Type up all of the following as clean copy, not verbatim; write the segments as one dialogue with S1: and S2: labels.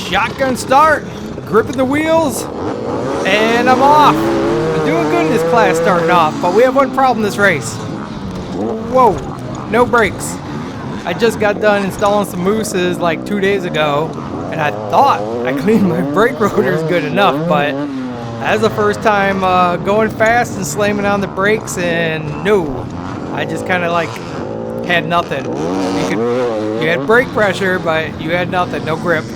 S1: Shotgun start, gripping the wheels, and I'm off. I'm doing good in this class starting off, but we have one problem this race. Whoa, no brakes. I just got done installing some Mousses like 2 days ago, and I thought I cleaned my brake rotors good enough, but that's the first time going fast and slamming on the brakes, and no, I just kind of like had nothing. You had brake pressure, but you had nothing, no grip.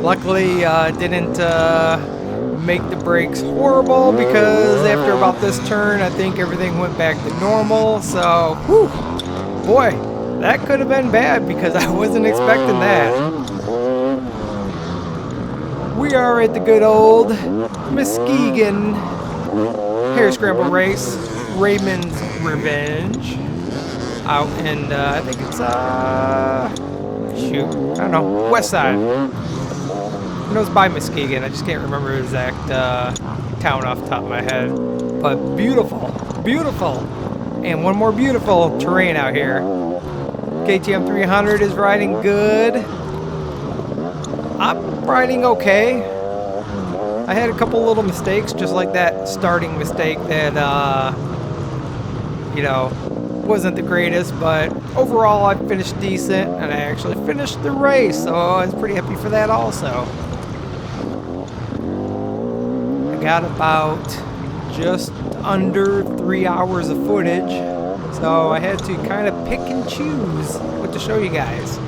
S1: Luckily, didn't make the brakes horrible, because after about this turn, I think everything went back to normal. So, whew, boy, that could have been bad because I wasn't expecting that. We are at the good old Muskegon hare scramble race, Raymonds Revenge, out in, I think it's, shoot, I don't know, west side. I know it's by Muskegon, I just can't remember the exact town off the top of my head. But beautiful, beautiful, and one more beautiful terrain out here. KTM 300 is riding good. I'm riding okay. I had a couple little mistakes, just like that starting mistake that, you know, wasn't the greatest, but overall I finished decent, and I actually finished the race, so I was pretty happy for that also. I got about just under 3 hours of footage, so I had to kind of pick and choose what to show you guys.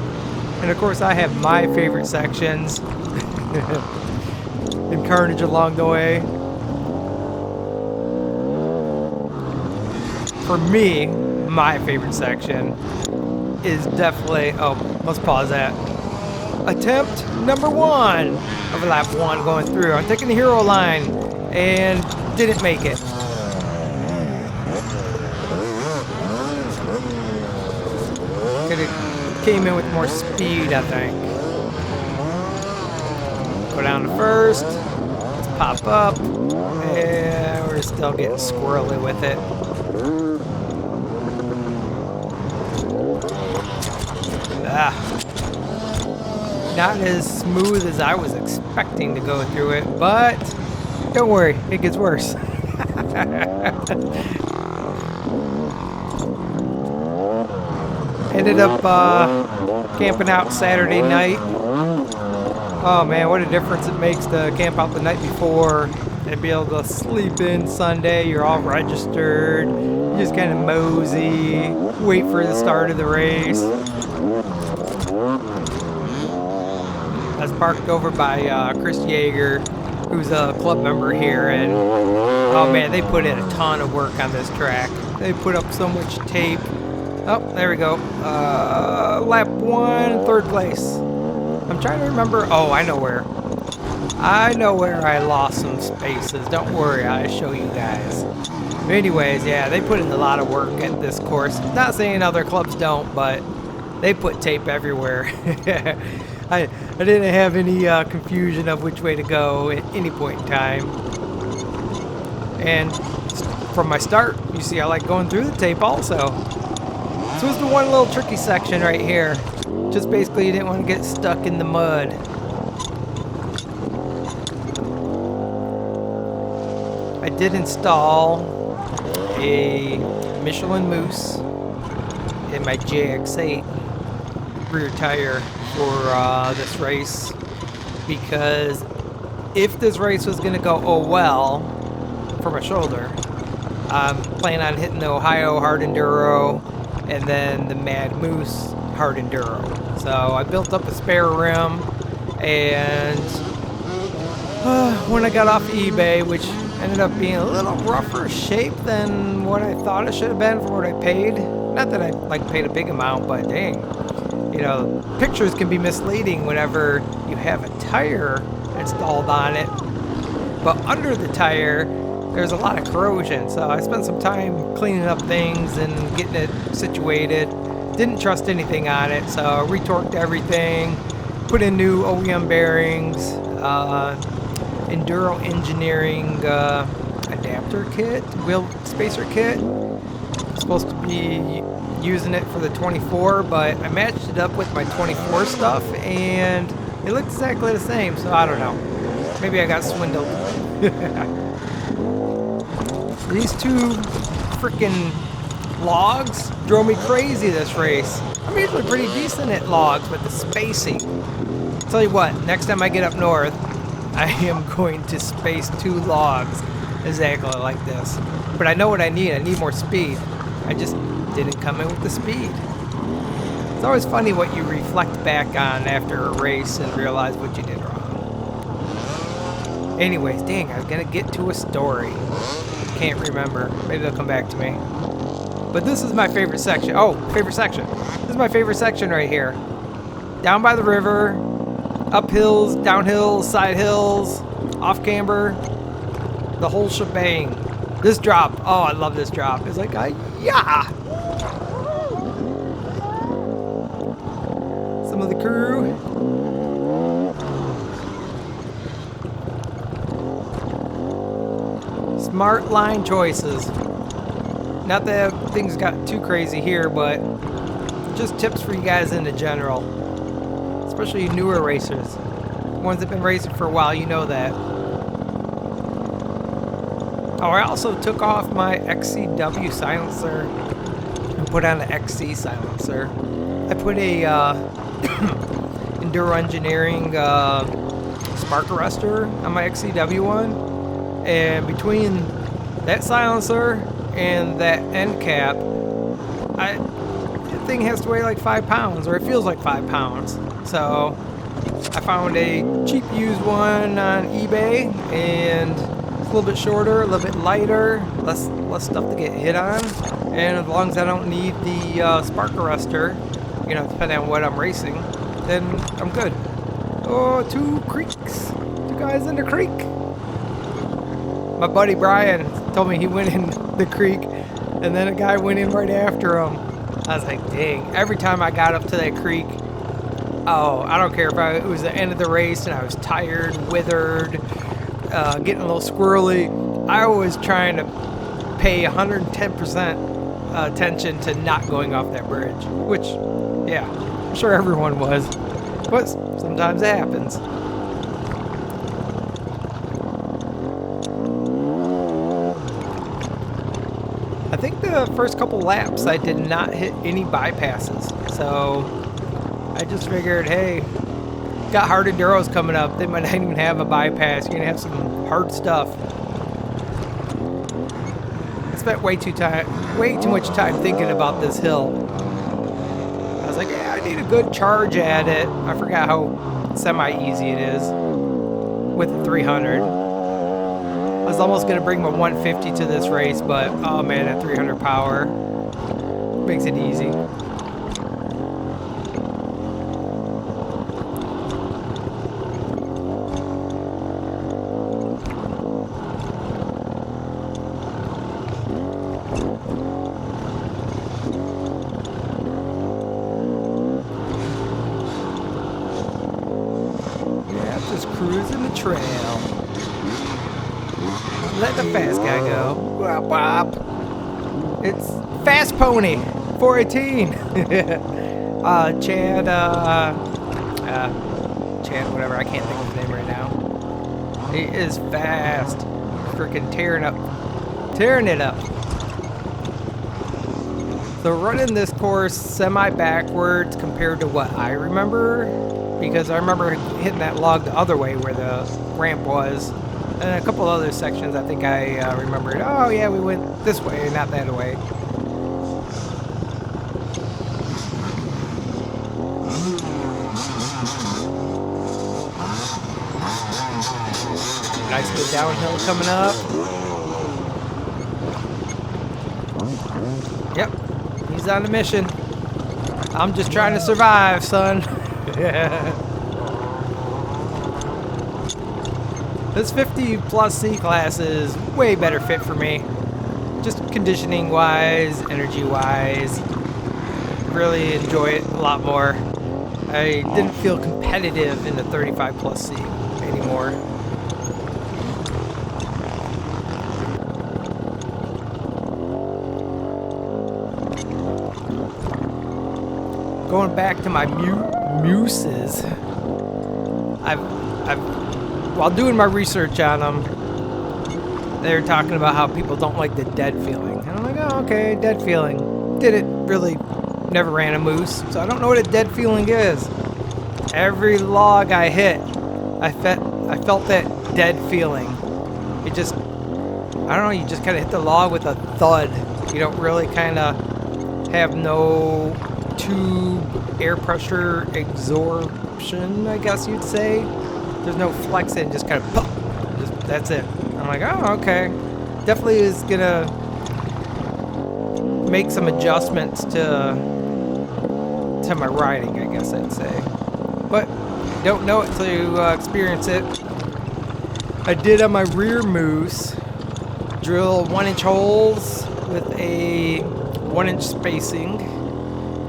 S1: And of course I have my favorite sections and carnage along the way. For me, my favorite section is definitely, oh, let's pause that. Attempt number 1 of lap 1 going through. I'm taking the hero line and didn't make it. Could've came in with more speed, I think. Go down to first. Let's pop up. And we're still getting squirrely with it. Not as smooth as I was expecting to go through it, but don't worry, it gets worse. Ended up camping out Saturday night. Oh man, what a difference it makes to camp out the night before and be able to sleep in Sunday. You're all registered, you just kind of mosey, wait for the start of the race. I was parked over by Chris Yeager, who's a club member here, and oh man, they put in a ton of work on this track. They put up so much tape. Oh, there we go. Lap 1, 3rd place. I'm trying to remember. Oh, I know where. I know where I lost some spaces. Don't worry, I'll show you guys. But anyways, yeah, they put in a lot of work at this course. Not saying other clubs don't, but they put tape everywhere. I didn't have any confusion of which way to go at any point in time. And from my start, you see I like going through the tape also. So it's the one little tricky section right here. Just basically you didn't want to get stuck in the mud. I did install a Michelin Mousse in my JX8 rear tire for this race, because if this race was going to go well for my shoulder, I'm planning on hitting the Ohio hard enduro and then the Mad Mousse hard enduro. So I built up a spare rim, and when I got off eBay, which ended up being a little rougher shape than what I thought it should have been for what I paid. Not that I like paid a big amount, but dang. You know, pictures can be misleading whenever you have a tire installed on it, but under the tire there's a lot of corrosion, so I spent some time cleaning up things and getting it situated. Didn't trust anything on it, so I retorqued everything, put in new OEM bearings, Enduro engineering adapter kit, wheel spacer kit. I'm supposed to be using it for the 24, but I matched it up with my 24 stuff, and They looked exactly the same, so I don't know. Maybe I got swindled. These two freaking logs drove me crazy this race. I'm usually pretty decent at logs, but the spacing. Tell you what, next time I get up north, I am going to space 2 logs exactly like this. But I know what I need. I need more speed. I just didn't come in with the speed. It's always funny what you reflect back on after a race and realize what you did wrong. Anyways, dang, I was gonna get to a story. Can't remember. Maybe it'll come back to me. But this is my favorite section. Oh, favorite section. This is my favorite section right here. Down by the river, up hills, down hills, side hills, off camber, the whole shebang. This drop, oh, I love this drop. It's like, yeah. Some of the crew. Smart line choices. Not that things got too crazy here, but just tips for you guys in the general. Especially you newer racers. Ones that have been racing for a while, you know that. Oh, I also took off my XCW silencer and put on an XC silencer. I put a Enduro Engineering spark arrestor on my XCW one. And between that silencer and that end cap, that thing has to weigh like 5 pounds, or it feels like 5 pounds. So I found a cheap used one on eBay, and it's a little bit shorter, a little bit lighter, less stuff to get hit on. And as long as I don't need the spark arrestor, you know, depending on what I'm racing, then I'm good. Oh, 2 creeks. 2 guys in the creek. My buddy Brian told me he went in the creek, and then a guy went in right after him. I was like, dang. Every time I got up to that creek, oh, I don't care if it was the end of the race and I was tired, withered, getting a little squirrely. I was trying to pay 110% attention to not going off that bridge, which, yeah, I'm sure everyone was. But sometimes it happens. I think the first couple laps I did not hit any bypasses, so I just figured, hey, got hard enduros coming up. They might not even have a bypass. You're gonna have some hard stuff. I spent way too much time thinking about this hill. I was like, yeah, I need a good charge at it. I forgot how semi-easy it is with the 300. I was almost going to bring my 150 to this race, but oh man, that 300 power makes it easy. Yeah, just cruising the trail. Let the fast guy go. Wop, wop. It's Fast Pony 418. Chad, whatever. I can't think of his name right now. He is fast. Freaking tearing it up. So running this course semi-backwards compared to what I remember, because I remember hitting that log the other way where the ramp was. And a couple other sections I think I remembered. Oh yeah, we went this way, not that way. Nice good downhill coming up. Yep, he's on a mission. I'm just trying to survive, son. This 50 plus C class is way better fit for me. Just conditioning wise, energy wise. Really enjoy it a lot more. I didn't feel competitive in the 35 plus C anymore. Going back to my Mousses. while doing my research on them, they were talking about how people don't like the dead feeling. And I'm like, oh, okay, dead feeling. Didn't really, never ran a Mousse, so I don't know what a dead feeling is. Every log I hit, I felt that dead feeling. It just, I don't know, you just kind of hit the log with a thud. You don't really kind of have no tube air pressure absorption, I guess you'd say. There's no flexing, just kind of pop. That's it. I'm like, oh, okay. Definitely is gonna make some adjustments to my riding, I guess I'd say. But don't know it till you experience it. I did on my rear Mousse drill 1-inch holes with a 1-inch spacing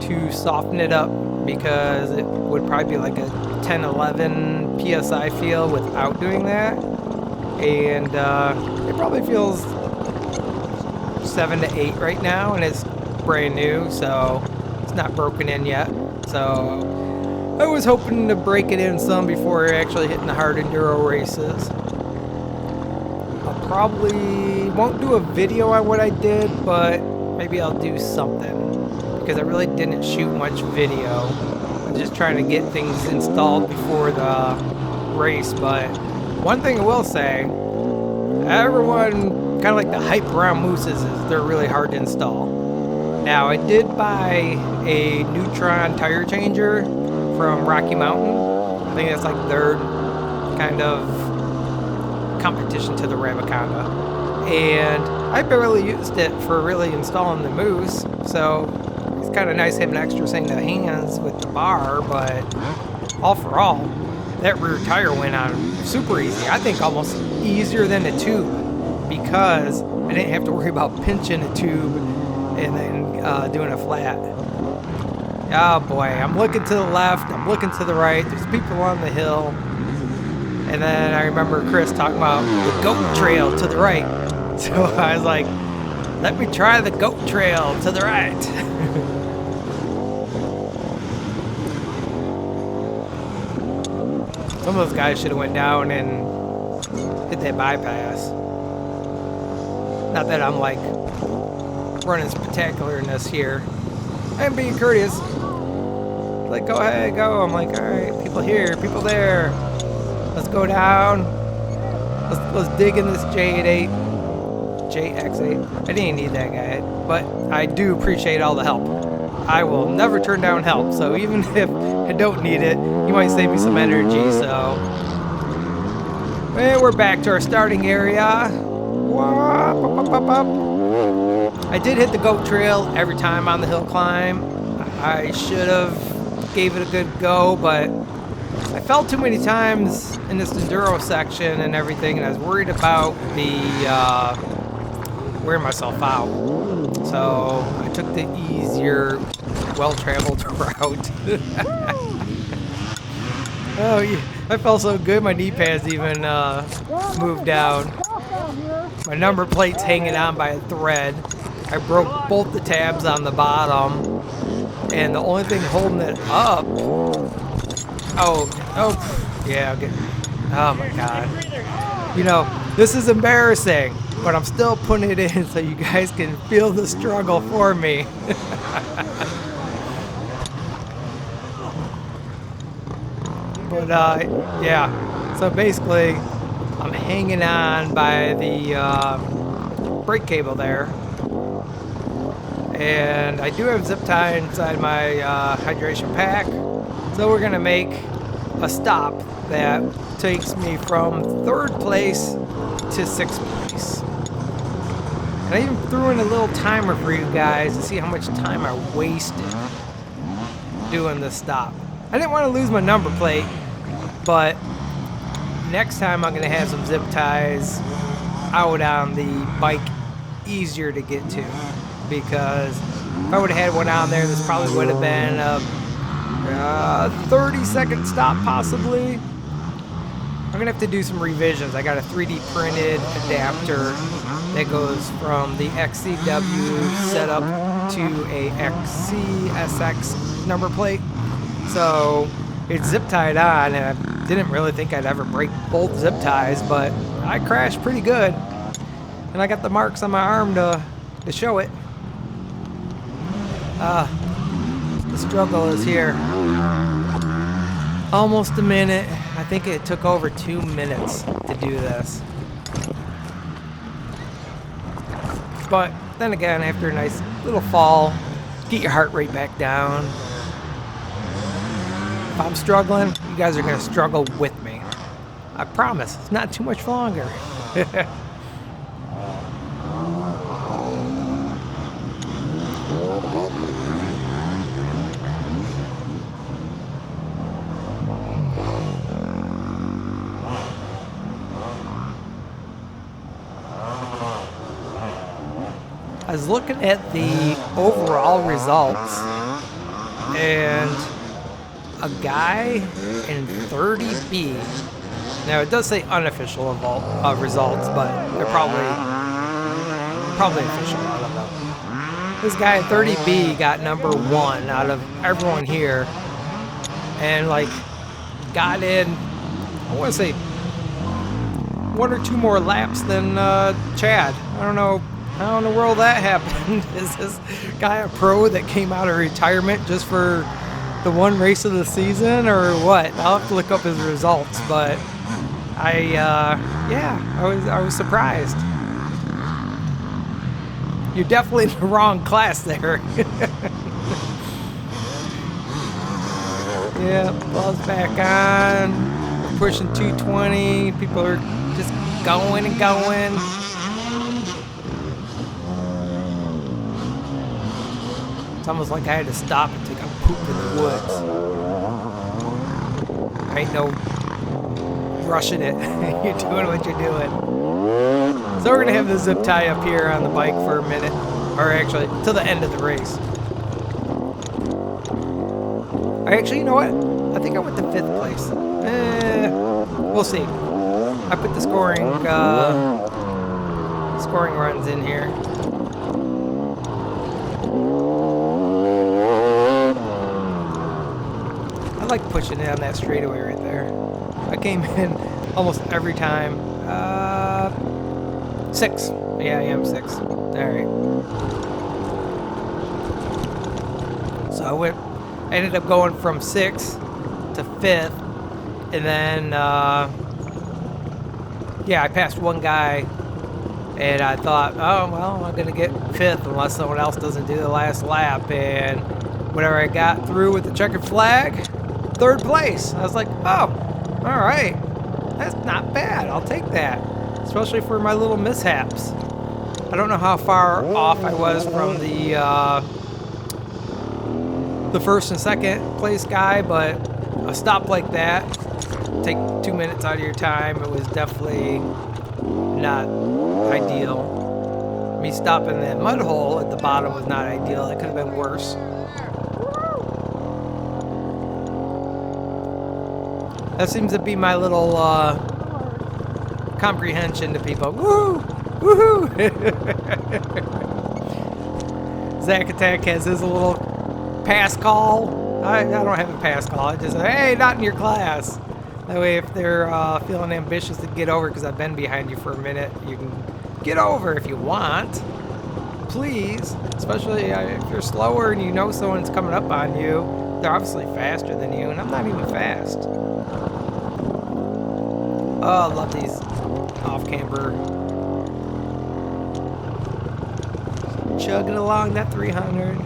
S1: to soften it up, because it would probably be like a 10-11 psi feel without doing that. And it probably feels 7 to 8 right now, and it's brand new, so it's not broken in yet. So I was hoping to break it in some before actually hitting the hard enduro races. I probably won't do a video on what I did, but maybe I'll do something, because I really didn't shoot much video. I'm just trying to get things installed before the race. But one thing I will say, everyone kind of like the hype around Mousses is they're really hard to install. Now, I did buy a Neutron tire changer from Rocky Mountain. I think that's like their kind of competition to the Ramaconda. And I barely used it for really installing the Mousse, so it's kind of nice having an extra thing to hands with the bar. But all for all, that rear tire went on super easy. I think almost easier than the tube, because I didn't have to worry about pinching a tube and then doing a flat. Oh boy, I'm looking to the left, I'm looking to the right, there's people on the hill. And then I remember Chris talking about the goat trail to the right. So I was like, let me try the goat trail to the right. Some of those guys should have went down and hit that bypass. Not that I'm like running spectacularness here. I'm being courteous. Like, go ahead, go. I'm like, all right, people here, people there. Let's go down. Let's dig in this J8, JX8. I didn't need that guy, but I do appreciate all the help. I will never turn down help. So even if I don't need it, you might save me some energy. So, and we're back to our starting area. I did hit the goat trail every time on the hill climb. I should have gave it a good go, but I fell too many times in this enduro section and everything, and I was worried about the wearing myself out. So I took the easier, well-traveled route. Oh, yeah. I felt so good. My knee pads even moved down. My number plate's hanging on by a thread. I broke both the tabs on the bottom, and the only thing holding it up. Oh, yeah. Oh my God. You know, this is embarrassing, but I'm still putting it in so you guys can feel the struggle for me. But yeah. So basically, I'm hanging on by the brake cable there. And I do have zip tie inside my hydration pack. So we're gonna make a stop that takes me from 3rd place to 6th place. And I even threw in a little timer for you guys to see how much time I wasted doing this stop. I didn't want to lose my number plate, but next time I'm gonna have some zip ties out on the bike, easier to get to. Because if I would have had one on there, this probably would have been a 30-second stop possibly. I'm gonna have to do some revisions. I got a 3D printed adapter that goes from the XCW setup to a XCSX number plate. So it's zip tied on, and Didn't really think I'd ever break both zip ties, but I crashed pretty good. And I got the marks on my arm to show it. The struggle is here. Almost a minute. I think it took over 2 minutes to do this. But then again, after a nice little fall, get your heart rate back down. If I'm struggling, you guys are going to struggle with me. I promise, it's not too much longer. I was looking at the overall results, and a guy in 30B. Now it does say unofficial results, but they're probably official. I don't know. This guy in 30B got number 1 out of everyone here, and like got in, I want to say 1 or 2 more laps than Chad. I don't know how in the world that happened. Is this guy a pro that came out of retirement just for the one race of the season, or what? I'll have to look up his results, but I was surprised. You're definitely in the wrong class there. Yeah, ball's back on. We're pushing 220. People are just going and going. It's almost like I had to stop and take a poop in the woods. Ain't no rushing it. You're doing what you're doing. So we're going to have the zip tie up here on the bike for a minute. Or actually, till the end of the race. Actually, you know what? I think I went to 5th place. We'll see. I put the scoring runs in here. I like pushing it on that straightaway right there. I came in almost every time. 6. Yeah, I am 6. Alright. So I ended up going from 6th to 5th. And then, I passed one guy. And I thought, oh, well, I'm going to get 5th unless someone else doesn't do the last lap. And whenever I got through with the checkered flag, 3rd place. I was like, oh, all right. That's not bad. I'll take that. Especially for my little mishaps. I don't know how far off I was from the 1st and 2nd place guy, but a stop like that, take 2 minutes out of your time, it was definitely not ideal. Me stopping that mud hole at the bottom was not ideal. It could have been worse. That seems to be my little comprehension to people. Woo! Woohoo! Zack Attack has his little pass call. I don't have a pass call. I just say, hey, not in your class. That way, if they're feeling ambitious to get over, because I've been behind you for a minute, you can get over if you want. Please. Especially if you're slower and you know someone's coming up on you. They're obviously faster than you, and I'm not even fast. Oh, I love these off-camber. Chugging along that 300.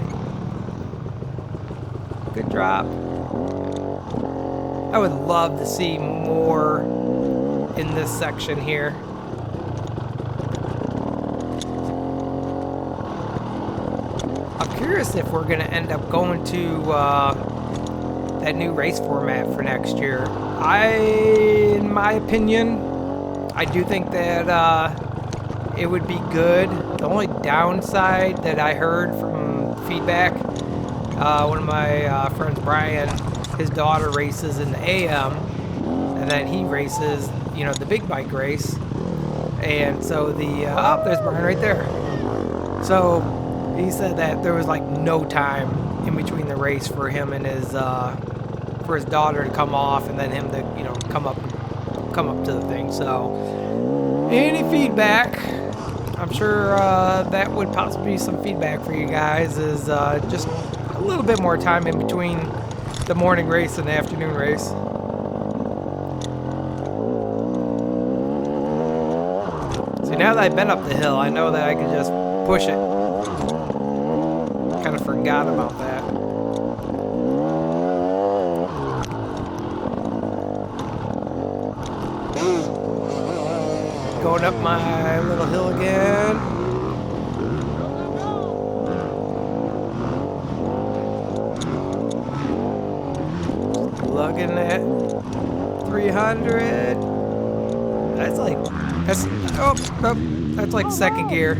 S1: Good drop. I would love to see more in this section here. I'm curious if we're going to end up going to that new race format for next year. In my opinion, I do think that it would be good. The only downside that I heard from feedback, one of my friends, Brian, his daughter races in the AM, and then he races, the big bike race. And so there's Brian right there. So he said that there was like no time in between the race for him and his for his daughter to come off and then him to, you know, come up to the thing. So any feedback, I'm sure that would possibly be some feedback for you guys, is just a little bit more time in between the morning race and the afternoon race. See, now that I've been up the hill, I know that I can just push it. Kind of forgot about that. Going up my little hill again. Looking at 300. That's like second gear.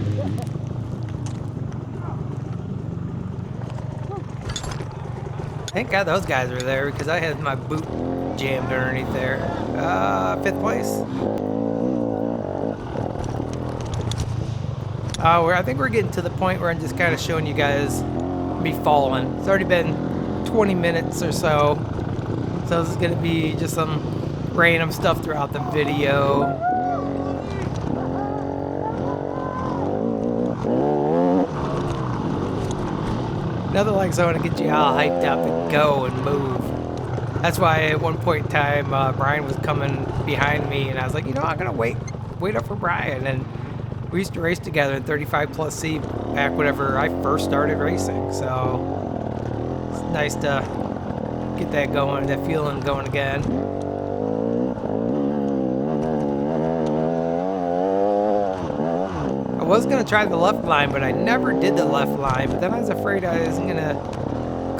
S1: Thank God those guys were there because I had my boot jammed underneath there. 5th place. I think we're getting to the point where I'm just kind of showing you guys me following. It's already been 20 minutes or so. So this is going to be just some random stuff throughout the video. Nothing like something to get you all hyped up and go and move. That's why at one point in time, Brian was coming behind me, and I was like, you know, I'm gonna wait up for Brian. And we used to race together in 35 plus C back whenever I first started racing. So it's nice to get that going, that feeling going again. I was gonna try the left line, but I never did the left line. But then I was afraid I wasn't gonna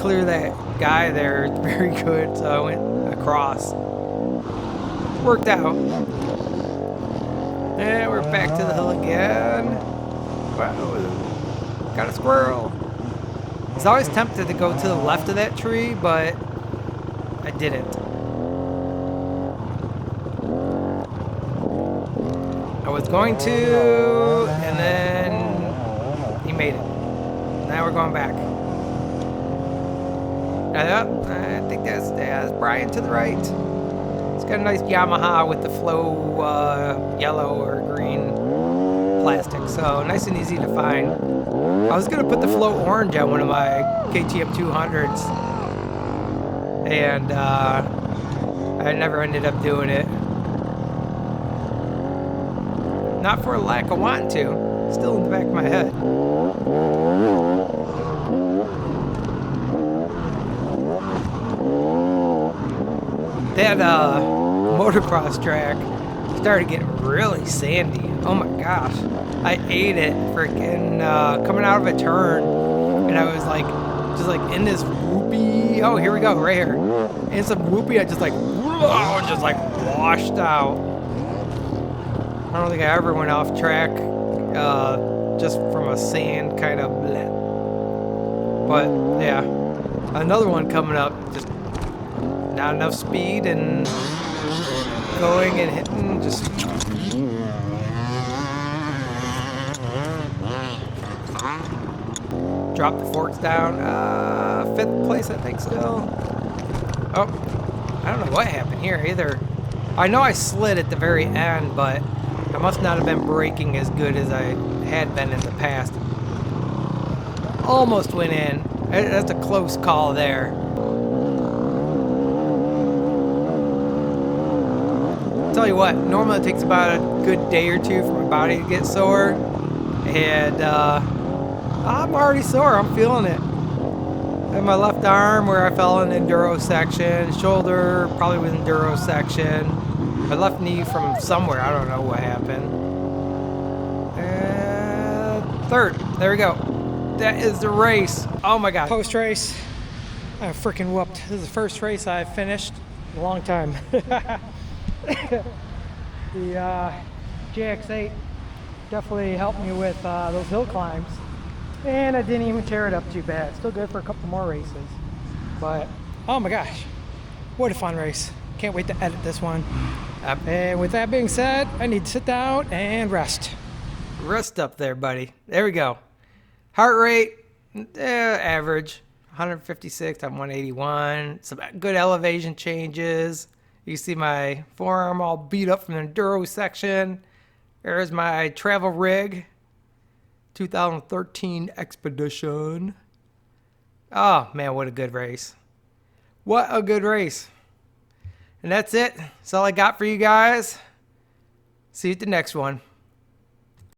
S1: clear that guy there very good, so I went across. Worked out. And we're back to the hill again. Wow, got a squirrel. I was always tempted to go to the left of that tree, but I didn't. I was going to, and then he made it. Now we're going back. I think that's Brian to the right. It's got a nice Yamaha with the flow yellow or green plastic, so nice and easy to find. I was gonna put the flow orange on one of my KTM 200s, and I never ended up doing it. Not for a lack of wanting to. Still in the back of my head. That motocross track started getting really sandy. Oh my gosh. I ate it freaking coming out of a turn, and I was like, just like in this whoopee. Oh, here we go, right here. In some whoopee, I just like, whoa, just like washed out. I don't think I ever went off track just from a sand kind of blend. But yeah, another one coming up, just not enough speed and going and hitting, just drop the forks down. 5th place, I think, still. Oh, I don't know what happened here either. I know I slid at the very end, but I must not have been braking as good as I had been in the past. Almost went in. That's a close call there. Tell you what, normally it takes about a good day or two for my body to get sore, and I'm already sore. I'm feeling it. And my left arm where I fell in the Enduro section, shoulder probably was Enduro section, my left knee from somewhere, I don't know what happened. And 3rd, there we go. That is the race. Oh my God. Post race, I freaking whooped. This is the first race I've finished in a long time. The GX8 definitely helped me with those hill climbs, and I didn't even tear it up too bad. Still good for a couple more races, but oh my gosh, what a fun race. Can't wait to edit this one. And with that being said, I need to sit down and rest up there, buddy. There we go. Heart rate average, 156 on 181. Some good elevation changes. You see my forearm all beat up from the Enduro section. There's my travel rig. 2013 Expedition. Oh, man, what a good race. What a good race. And that's it. That's all I got for you guys. See you at the next one.